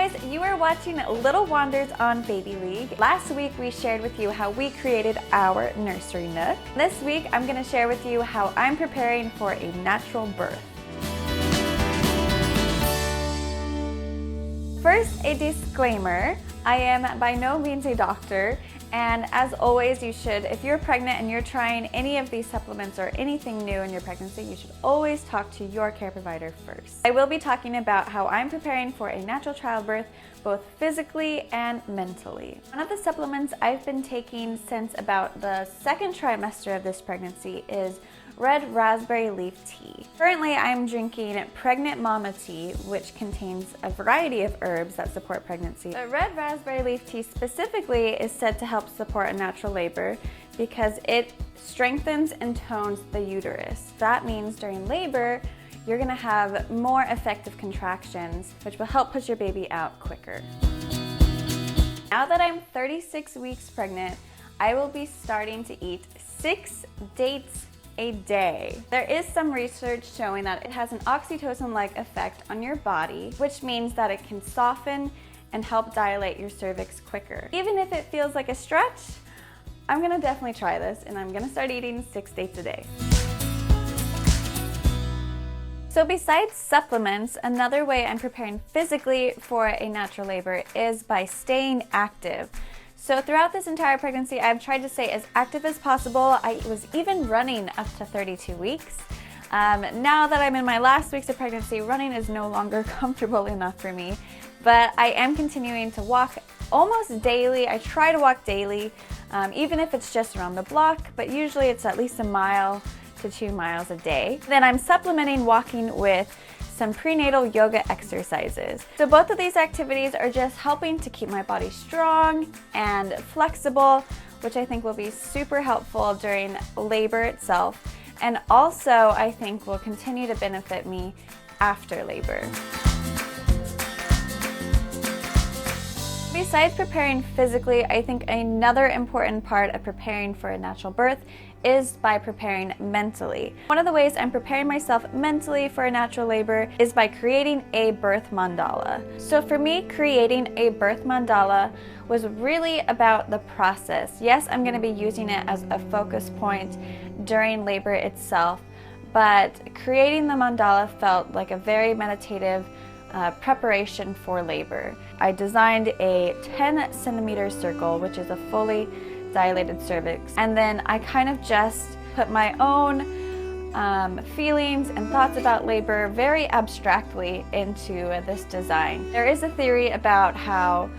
guys, you are watching Little Wonders on BabyLeague. Last week we shared with you how we created our nursery nook. This week I'm going to share with you how I'm preparing for a natural birth. First, a disclaimer. I am by no means a doctor, and as always, you should, if you're pregnant and you're trying any of these supplements or anything new in your pregnancy, you should always talk to your care provider first. I will be talking about how I'm preparing for a natural childbirth, both physically and mentally. One of the supplements I've been taking since about the second trimester of this pregnancy is red raspberry leaf tea. Currently, I'm drinking Pregnant Mama tea, which contains a variety of herbs that support pregnancy. The red raspberry leaf tea specifically is said to help support a natural labor because it strengthens and tones the uterus. That means during labor, you're gonna have more effective contractions, which will help push your baby out quicker. Now that I'm 36 weeks pregnant, I will be starting to eat 6 dates a day. There is some research showing that it has an oxytocin-like effect on your body, which means that it can soften and help dilate your cervix quicker. Even if it feels like a stretch, I'm gonna definitely try this, and I'm gonna start eating 6 dates a day. So besides supplements, another way I'm preparing physically for a natural labor is by staying active. So throughout this entire pregnancy, I've tried to stay as active as possible. I was even running up to 32 weeks. Now that I'm in my last weeks of pregnancy, running is no longer comfortable enough for me, but I am continuing to walk almost daily. I try to walk daily, even if it's just around the block, but usually it's at least 1 mile to 2 miles a day. Then I'm supplementing walking with some prenatal yoga exercises. So both of these activities are just helping to keep my body strong and flexible, which I think will be super helpful during labor itself, and also I think will continue to benefit me after labor. Besides preparing physically, I think another important part of preparing for a natural birth is by preparing mentally. One of the ways I'm preparing myself mentally for a natural labor is by creating a birth mandala. So for me, creating a birth mandala was really about the process. Yes, I'm going to be using it as a focus point during labor itself, but creating the mandala felt like a very meditative preparation for labor. I designed a 10 centimeter circle, which is a fully dilated cervix, and then I kind of just put my own feelings and thoughts about labor very abstractly into this design. There is a theory about how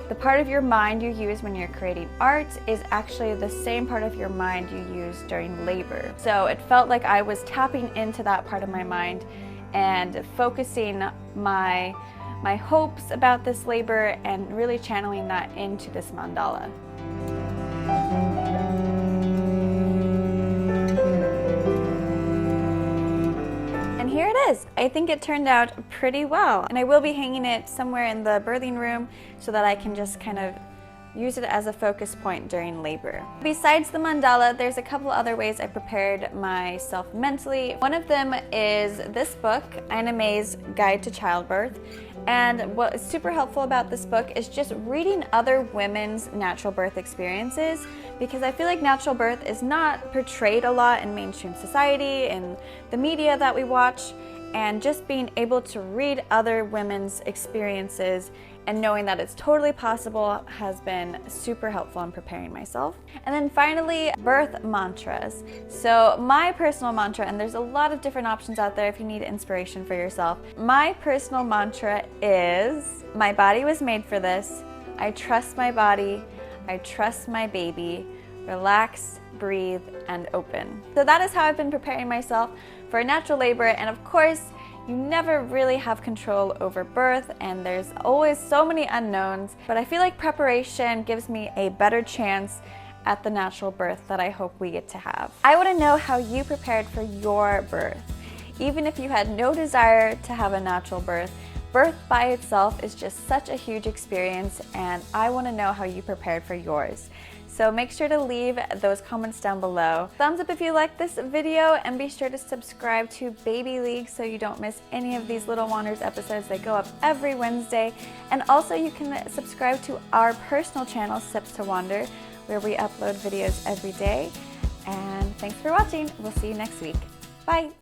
the part of your mind you use when you're creating art is actually the same part of your mind you use during labor. So it felt like I was tapping into that part of my mind and focusing my hopes about this labor and really channeling that into this mandala. And here it is. I think it turned out pretty well, and I will be hanging it somewhere in the birthing room so that I can just kind of use it as a focus point during labor. Besides the mandala, there's a couple other ways I prepared myself mentally. One of them is this book, Ina May's Guide to Childbirth. And what is super helpful about this book is just reading other women's natural birth experiences, because I feel like natural birth is not portrayed a lot in mainstream society and the media that we watch, and just being able to read other women's experiences and knowing that it's totally possible has been super helpful in preparing myself. And then finally, birth mantras. So my personal mantra, and there's a lot of different options out there if you need inspiration for yourself. My personal mantra is, my body was made for this. I trust my body. I trust my baby. Relax, breathe, and open. So that is how I've been preparing myself for a natural labor, and of course, you never really have control over birth, and there's always so many unknowns, but I feel like preparation gives me a better chance at the natural birth that I hope we get to have. I want to know how you prepared for your birth. Even if you had no desire to have a natural birth, Birth by itself is just such a huge experience, and I want to know how you prepared for yours. So make sure to leave those comments down below. Thumbs up if you like this video, and be sure to subscribe to BabyLeague so you don't miss any of these Little Wanders episodes. They go up every Wednesday. And also you can subscribe to our personal channel, Sips to Wander, where we upload videos every day. And thanks for watching. We'll see you next week. Bye.